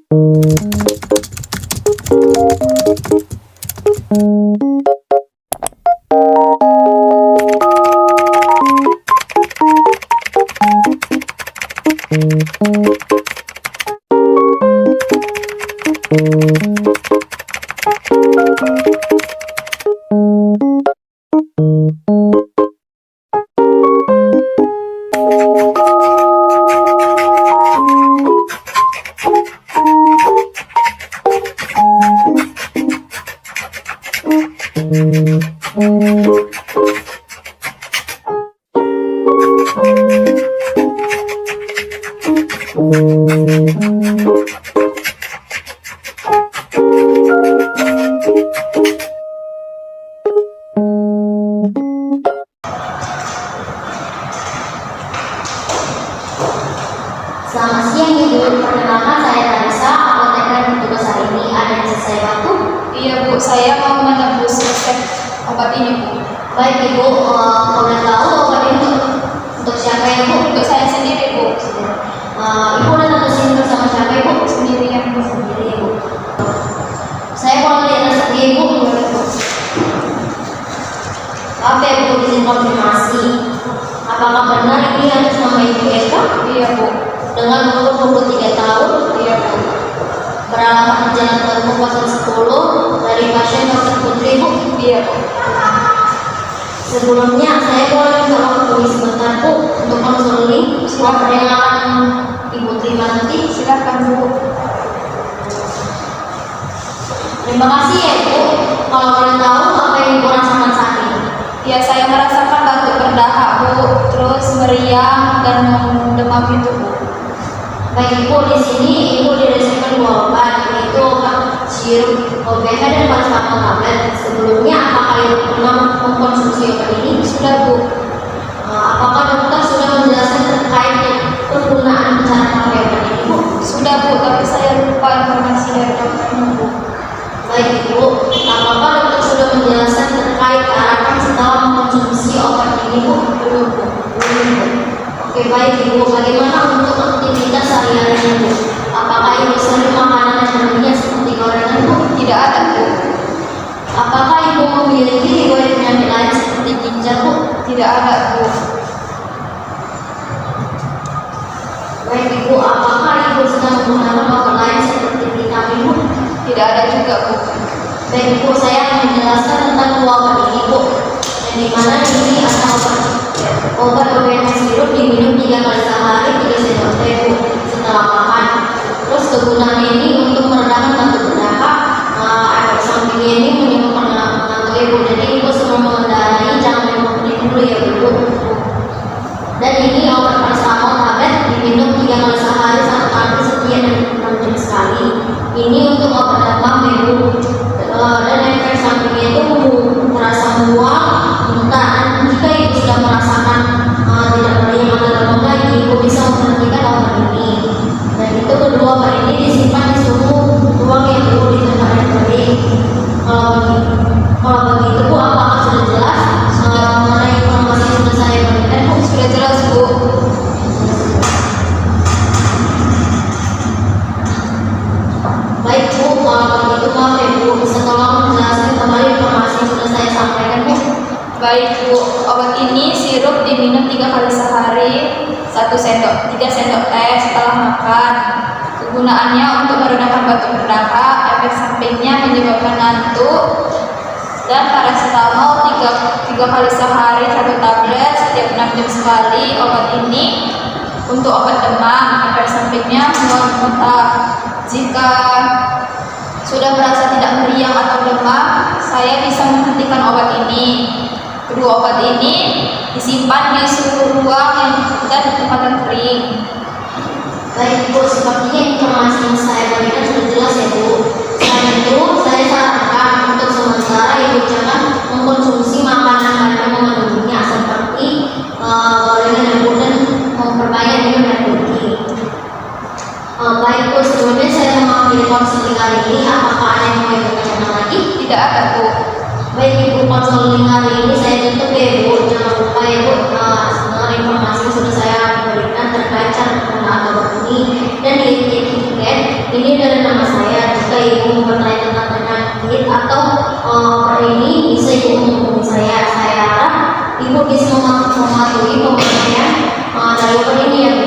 Selamat siang Ibu, perkenalkan saya Tarisa, apoteker petugas hari ini. Ada yang selesai waktu? Iya Bu, saya mau menebus resep obat ini Bu. Baik Ibu, boleh tahu obat ini untuk siapa ya Bu? Untuk saya sendiri Bu. Ibu udah tebusin bersama siapa Ibu? Sendirian Bu. Sendiri Ibu. Saya mau lihat resepnya Ibu. Maaf ya Bu, izin konfirmasi. Apakah benar ini atas nama Ibu Eka? Iya Bu. Dengan umur 23 tahun? Iya Bu. Beralamat Jalan Tengku Pasar 10 dari pasien Dr. Putri Bu? Iya Bu. Sebelumnya saya boleh minta waktu sebentar Bu untuk konseling apa yang akan Ibu terima nanti? Silakan Bu. Terima kasih ya Bu. Kalau boleh tahu apa yang Ibu rasakan saat ini? Ya, saya merasakan batuk berdahak Bu, terus meriang dan demam itu Bu. Baik Ibu, di sini Ibu diresepkan 2 obat, yaitu obat sirup OBH dan paracetamol tablet. Sebelumnya apakah Ibu pernah mengkonsumsi obat ini? Sudah Bu. Apakah dokter sudah menjelaskan terkait penggunaan cara pakai obat ini Bu? Sudah Bu, tapi saya lupa informasi dari dokternya Bu. Baik Ibu, apakah dokter sudah menjelaskan terkait arahan setelah mengkonsumsi obat ini Bu? Belum Bu. Belum Bu. Oke baik Ibu, bagaimana untuk aktivitas sehari-harinya Bu? Apakah Ibu sering makanan yang berminyak seperti gorengan Bu? Tidak ada Bu. Apakah Ibu memiliki riwayat penyakit lain seperti ginjal Bu? Tidak ada Bu. Baik Ibu, apakah Ibu sedang menggunakan obat lain seperti vitamin Bu? Tidak ada juga Bu. Baik Ibu, saya akan menjelaskan tentang 2 obat ini Bu. Yang dimana ini adalah obat OBH sirup diminum 3 kali sehari 3 sendok teh Bu setelah makan. Terus kegunaannya ini untuk meredakan batuk berdahak, efek sampingnya ini menyebabkan ngantuk Ibu. Jadi Ibu sebelum mengendarai jangan minum ini dulu ya Bu. Dan ini obat paracetamol tablet diminum 3 kali sehari 1 kali sekian 6 jam sekali. Ini untuk obat demam Ibu. Dan efek sampingnya itu terasa mual, muntah. Dan jika Ibu sudah merasakan tidak meriang atau demam lagi, Ibu bisa memberhentikan obat ini. Dan itu kedua obat ini disimpan di suhu ruang yang Ibu di tempat yang kering. Kalau begitu Bu, apakah sudah jelas mengenai informasi yang sudah saya berikan Bu? Sudah jelas Bu. Baik Bu, kalau begitu maaf ya Bu, bisa tolong menjelaskan kembali informasi yang sudah saya sampaikan Bu? Baik Bu, obat ini sirup diminum 3 kali sehari 3 sendok teh setelah makan. Kegunaannya untuk meredakan batuk berdahak, efek sampingnya menyebabkan ngantuk, dan paracetamol 3 kali sehari 1 tablet setiap 6 jam sekali. Obat ini untuk obat demam, efek sampingnya mual muntah. Jika sudah merasa tidak meriang atau demam, saya bisa menghentikan obat ini. Kedua obat ini disimpan di suhu ruang dan di tempat yang kering. Baik Bu, sepertinya informasi yang saya berikan sudah jelas ya Bu. Selain itu, saya sarankan untuk sementara Ibu jangan mengkonsumsi makanan yang mengandung minyak seperti gorengan dan dan memperbanyak minum air putih. Baik Bu, sebelumnya saya mengambil konseling kali ini. Apakah ada yang mau Ibu tanyakan lagi? Tidak ada Bu. Baik Ibu, konseling hari ini saya tutup ya Bu. Jangan lupa ya Bu, dengan informasi yang sudah saya berikan terkait cara penggunaan obat ini dan di tiket ini dari mematuhi pemakaian mengenai obat ini yang